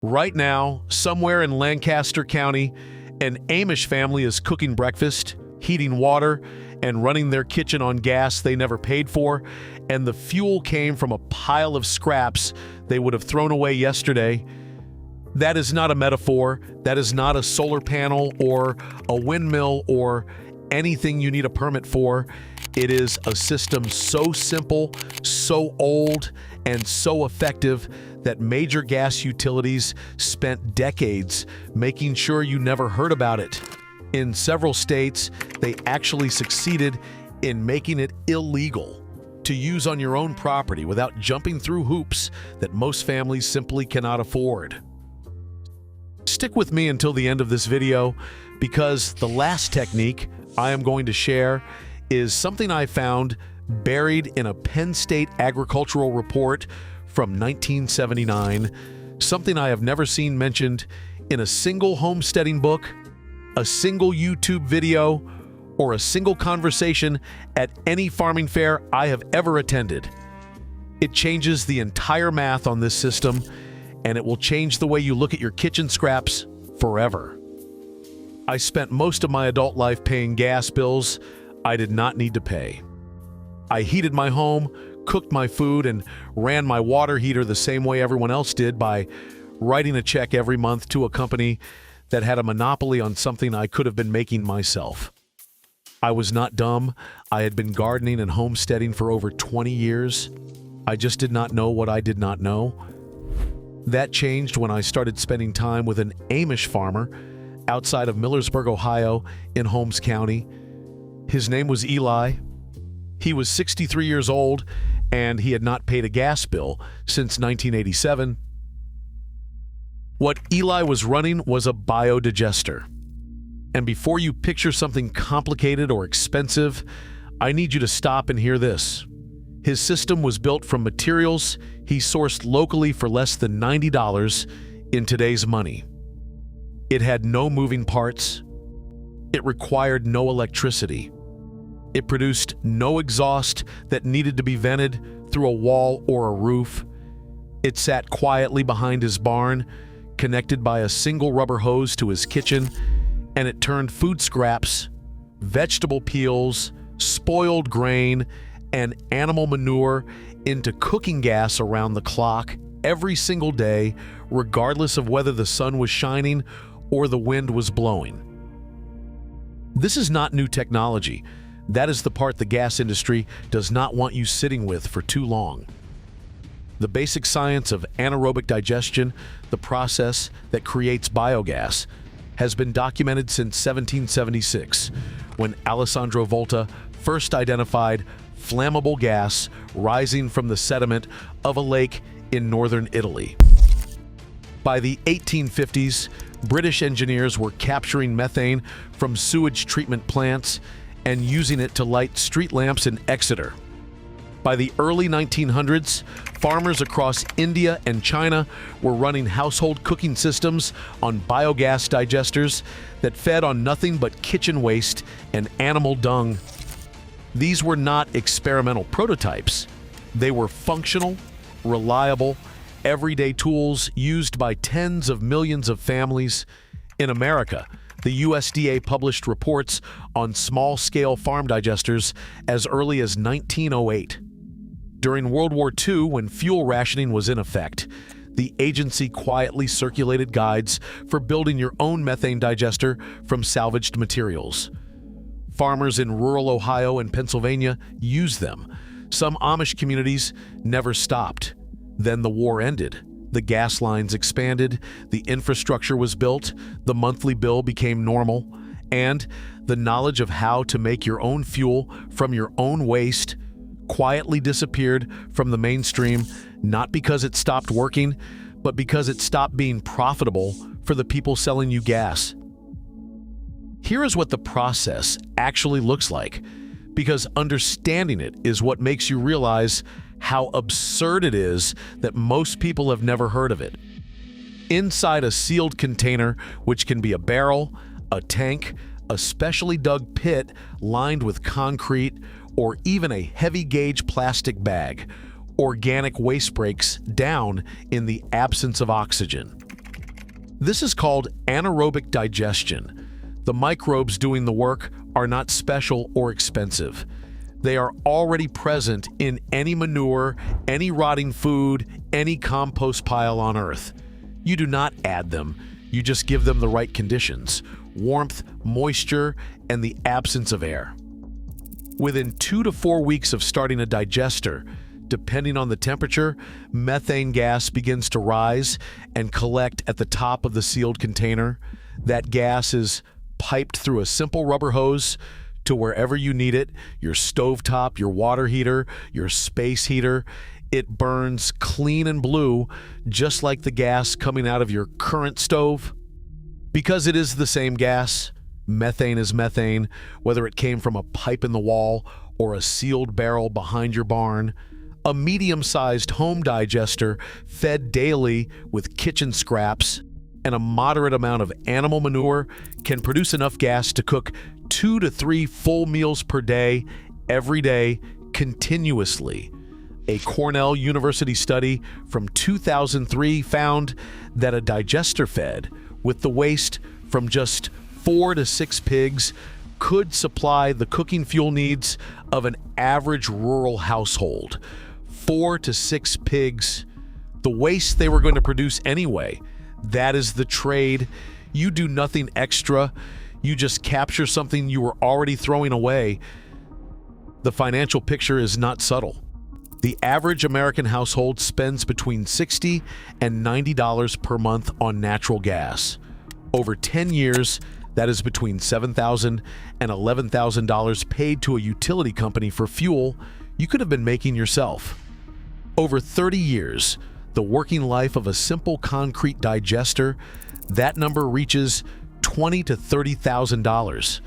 Right now, somewhere in Lancaster County, an Amish family is cooking breakfast, heating water, and running their kitchen on gas they never paid for, and the fuel came from a pile of scraps they would have thrown away yesterday. That is not a metaphor. That is not a solar panel or a windmill or anything you need a permit for. It is a system so simple, so old, and so effective that major gas utilities spent decades making sure you never heard about it. In several states, they actually succeeded in making it illegal to use on your own property without jumping through hoops that most families simply cannot afford. Stick with me until the end of this video, because the last technique I am going to share is something I found buried in a Penn State agricultural report from 1979, something I have never seen mentioned in a single homesteading book, a single YouTube video, or a single conversation at any farming fair I have ever attended. It changes the entire math on this system, and it will change the way you look at your kitchen scraps forever. I spent most of my adult life paying gas bills I did not need to pay. I heated my home, cooked my food, and ran my water heater the same way everyone else did, by writing a check every month to a company that had a monopoly on something I could have been making myself. I was not dumb. I had been gardening and homesteading for over 20 years. I just did not know what I did not know. That changed when I started spending time with an Amish farmer outside of Millersburg, Ohio, in Holmes County. His name was Eli. He was 63 years old, and he had not paid a gas bill since 1987. What Eli was running was a biodigester. And before you picture something complicated or expensive, I need you to stop and hear this. His system was built from materials he sourced locally for less than $90 in today's money. It had no moving parts. It required no electricity. It produced no exhaust that needed to be vented through a wall or a roof. It sat quietly behind his barn, connected by a single rubber hose to his kitchen, and it turned food scraps, vegetable peels, spoiled grain, and animal manure into cooking gas around the clock every single day, regardless of whether the sun was shining or the wind was blowing. This is not new technology. That is the part the gas industry does not want you sitting with for too long. The basic science of anaerobic digestion, the process that creates biogas, has been documented since 1776, when Alessandro Volta first identified flammable gas rising from the sediment of a lake in northern Italy. By the 1850s, British engineers were capturing methane from sewage treatment plants and using it to light street lamps in Exeter. By the early 1900s, farmers across India and China were running household cooking systems on biogas digesters that fed on nothing but kitchen waste and animal dung. These were not experimental prototypes. They were functional, reliable, everyday tools used by tens of millions of families. In America, the USDA published reports on small-scale farm digesters as early as 1908. During World War II, when fuel rationing was in effect, the agency quietly circulated guides for building your own methane digester from salvaged materials. Farmers in rural Ohio and Pennsylvania used them. Some Amish communities never stopped. Then the war ended. The gas lines expanded, the infrastructure was built, the monthly bill became normal, and the knowledge of how to make your own fuel from your own waste quietly disappeared from the mainstream, not because it stopped working, but because it stopped being profitable for the people selling you gas. Here is what the process actually looks like, because understanding it is what makes you realize how absurd it is that most people have never heard of it. Inside a sealed container, which can be a barrel, a tank, a specially dug pit lined with concrete, or even a heavy-gauge plastic bag, organic waste breaks down in the absence of oxygen. This is called anaerobic digestion. The microbes doing the work are not special or expensive. They are already present in any manure, any rotting food, any compost pile on Earth. You do not add them, you just give them the right conditions: warmth, moisture, and the absence of air. Within 2 to 4 weeks of starting a digester, depending on the temperature, methane gas begins to rise and collect at the top of the sealed container. That gas is piped through a simple rubber hose to wherever you need it: your stovetop, your water heater, your space heater. It burns clean and blue, just like the gas coming out of your current stove. Because it is the same gas, methane is methane, whether it came from a pipe in the wall or a sealed barrel behind your barn. A medium-sized home digester fed daily with kitchen scraps and a moderate amount of animal manure can produce enough gas to cook 2 to 3 full meals per day, every day, continuously. A Cornell University study from 2003 found that a digester fed with the waste from just 4 to 6 pigs could supply the cooking fuel needs of an average rural household. 4 to 6 pigs, the waste they were going to produce anyway. That is the trade. You do nothing extra. You just capture something you were already throwing away. The financial picture is not subtle. The average American household spends between $60 and $90 per month on natural gas. Over 10 years, that is between $7,000 and $11,000 paid to a utility company for fuel you could have been making yourself. Over 30 years, the working life of a simple concrete digester, that number reaches $20,000 to $30,000.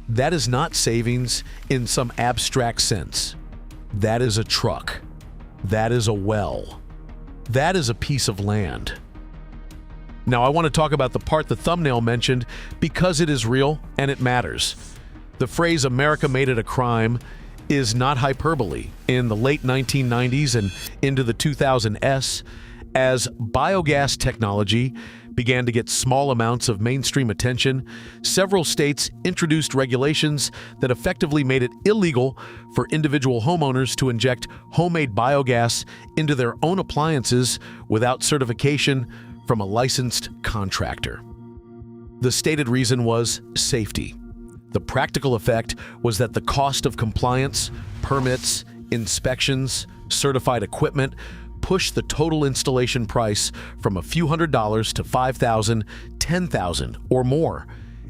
That is not savings in some abstract sense. That is a truck. That is a well. That is a piece of land. Now, I want to talk about the part the thumbnail mentioned because it is real and it matters. The phrase "America made it a crime" is not hyperbole. In the late 1990s and into the 2000s, as biogas technology began to get small amounts of mainstream attention, several states introduced regulations that effectively made it illegal for individual homeowners to inject homemade biogas into their own appliances without certification from a licensed contractor. The stated reason was safety. The practical effect was that the cost of compliance, permits, inspections, certified equipment pushed the total installation price from a few $100s to $5,000, $10,000, or more.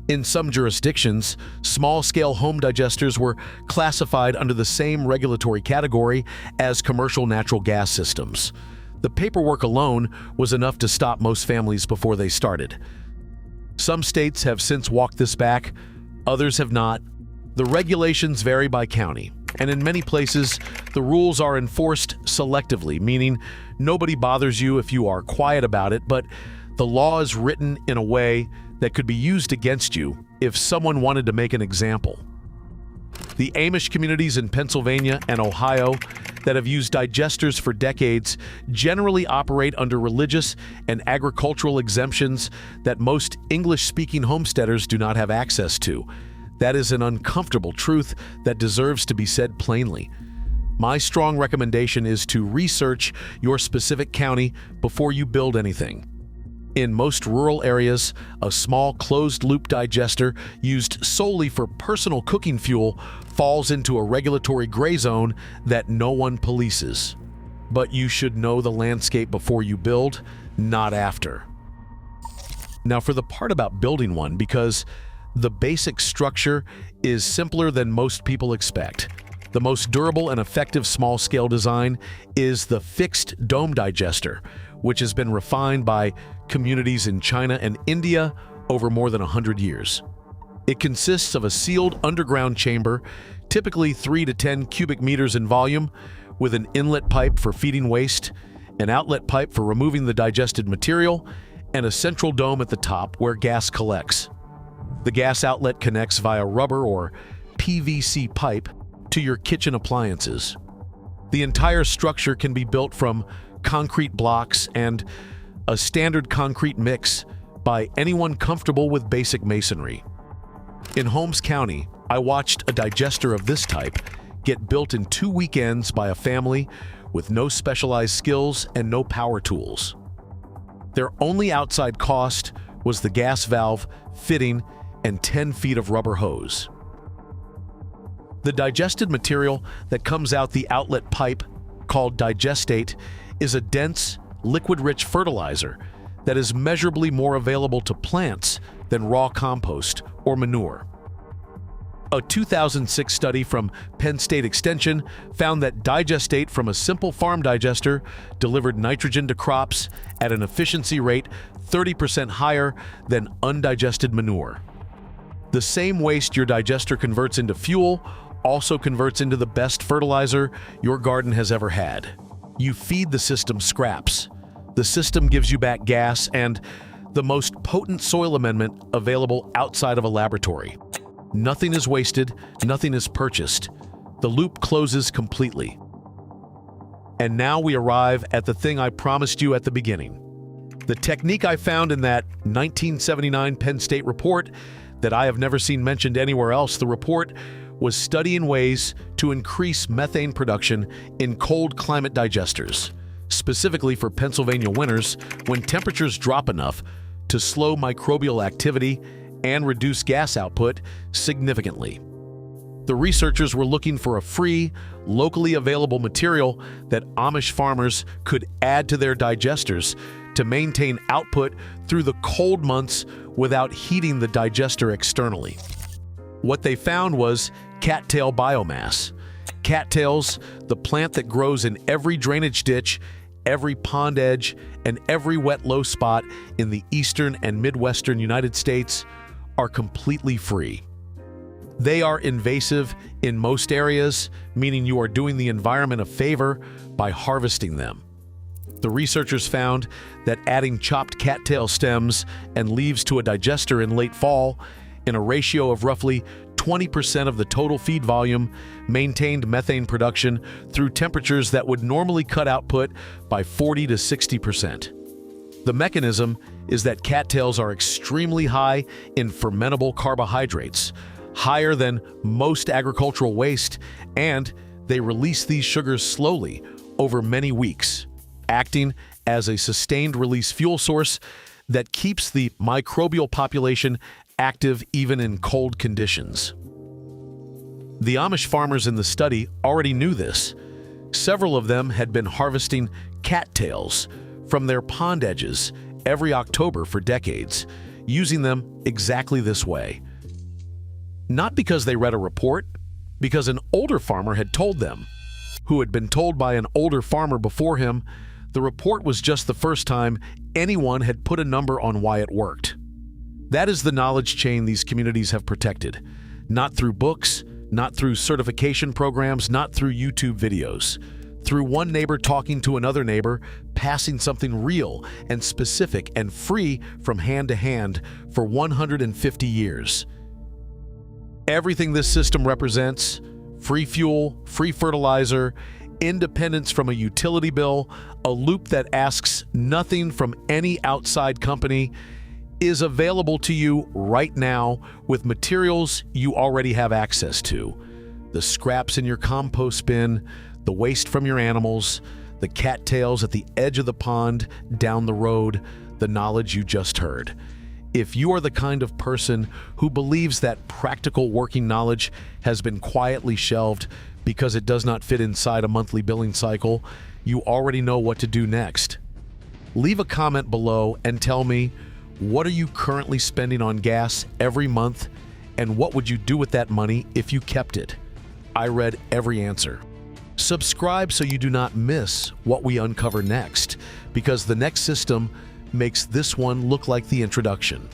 In some jurisdictions, small-scale home digesters were classified under the same regulatory category as commercial natural gas systems. The paperwork alone was enough to stop most families before they started. Some states have since walked this back, others have not. The regulations vary by county, and in many places, the rules are enforced selectively, meaning nobody bothers you if you are quiet about it, but the law is written in a way that could be used against you if someone wanted to make an example. The Amish communities in Pennsylvania and Ohio that have used digesters for decades generally operate under religious and agricultural exemptions that most English-speaking homesteaders do not have access to. That is an uncomfortable truth that deserves to be said plainly. My strong recommendation is to research your specific county before you build anything. In most rural areas, a small closed-loop digester used solely for personal cooking fuel falls into a regulatory gray zone that no one polices. But you should know the landscape before you build, not after. Now for the part about building one, because the basic structure is simpler than most people expect. The most durable and effective small-scale design is the fixed dome digester, which has been refined by communities in China and India over more than 100 years. It consists of a sealed underground chamber, typically 3 to 10 cubic meters in volume, with an inlet pipe for feeding waste, an outlet pipe for removing the digested material, and a central dome at the top where gas collects. The gas outlet connects via rubber or PVC pipe to your kitchen appliances. The entire structure can be built from concrete blocks and a standard concrete mix by anyone comfortable with basic masonry. In Holmes County, I watched a digester of this type get built in 2 weekends by a family with no specialized skills and no power tools. Their only outside cost was the gas valve, fitting, and 10 feet of rubber hose. The digested material that comes out the outlet pipe, called digestate, is a dense, liquid-rich fertilizer that is measurably more available to plants than raw compost or manure. A 2006 study from Penn State Extension found that digestate from a simple farm digester delivered nitrogen to crops at an efficiency rate 30% higher than undigested manure. The same waste your digester converts into fuel also converts into the best fertilizer your garden has ever had. You feed the system scraps. The system gives you back gas and the most potent soil amendment available outside of a laboratory. Nothing is wasted, nothing is purchased. The loop closes completely. And now we arrive at the thing I promised you at the beginning. The technique I found in that 1979 Penn State report that I have never seen mentioned anywhere else. The report was studying ways to increase methane production in cold climate digesters, specifically for Pennsylvania winters when temperatures drop enough to slow microbial activity and reduce gas output significantly. The researchers were looking for a free, locally available material that Amish farmers could add to their digesters to maintain output through the cold months without heating the digester externally. What they found was cattail biomass. Cattails, the plant that grows in every drainage ditch, every pond edge, and every wet low spot in the eastern and midwestern United States, are completely free. They are invasive in most areas, meaning you are doing the environment a favor by harvesting them. The researchers found that adding chopped cattail stems and leaves to a digester in late fall, in a ratio of roughly 20% of the total feed volume, maintained methane production through temperatures that would normally cut output by 40 to 60%. The mechanism is that cattails are extremely high in fermentable carbohydrates, higher than most agricultural waste, and they release these sugars slowly over many weeks, acting as a sustained release fuel source that keeps the microbial population active even in cold conditions. The Amish farmers in the study already knew this. Several of them had been harvesting cattails from their pond edges every October for decades, using them exactly this way. Not because they read a report, because an older farmer had told them, who had been told by an older farmer before him. The report was just the first time anyone had put a number on why it worked. That is the knowledge chain these communities have protected, not through books, not through certification programs, not through YouTube videos. Through one neighbor talking to another neighbor, passing something real and specific and free from hand to hand for 150 years. Everything this system represents, free fuel, free fertilizer, independence from a utility bill, a loop that asks nothing from any outside company, is available to you right now with materials you already have access to. The scraps in your compost bin, the waste from your animals, the cattails at the edge of the pond down the road, the knowledge you just heard. If you are the kind of person who believes that practical working knowledge has been quietly shelved because it does not fit inside a monthly billing cycle, you already know what to do next. Leave a comment below and tell me, what are you currently spending on gas every month, and what would you do with that money if you kept it? I read every answer. Subscribe so you do not miss what we uncover next, because the next system makes this one look like the introduction.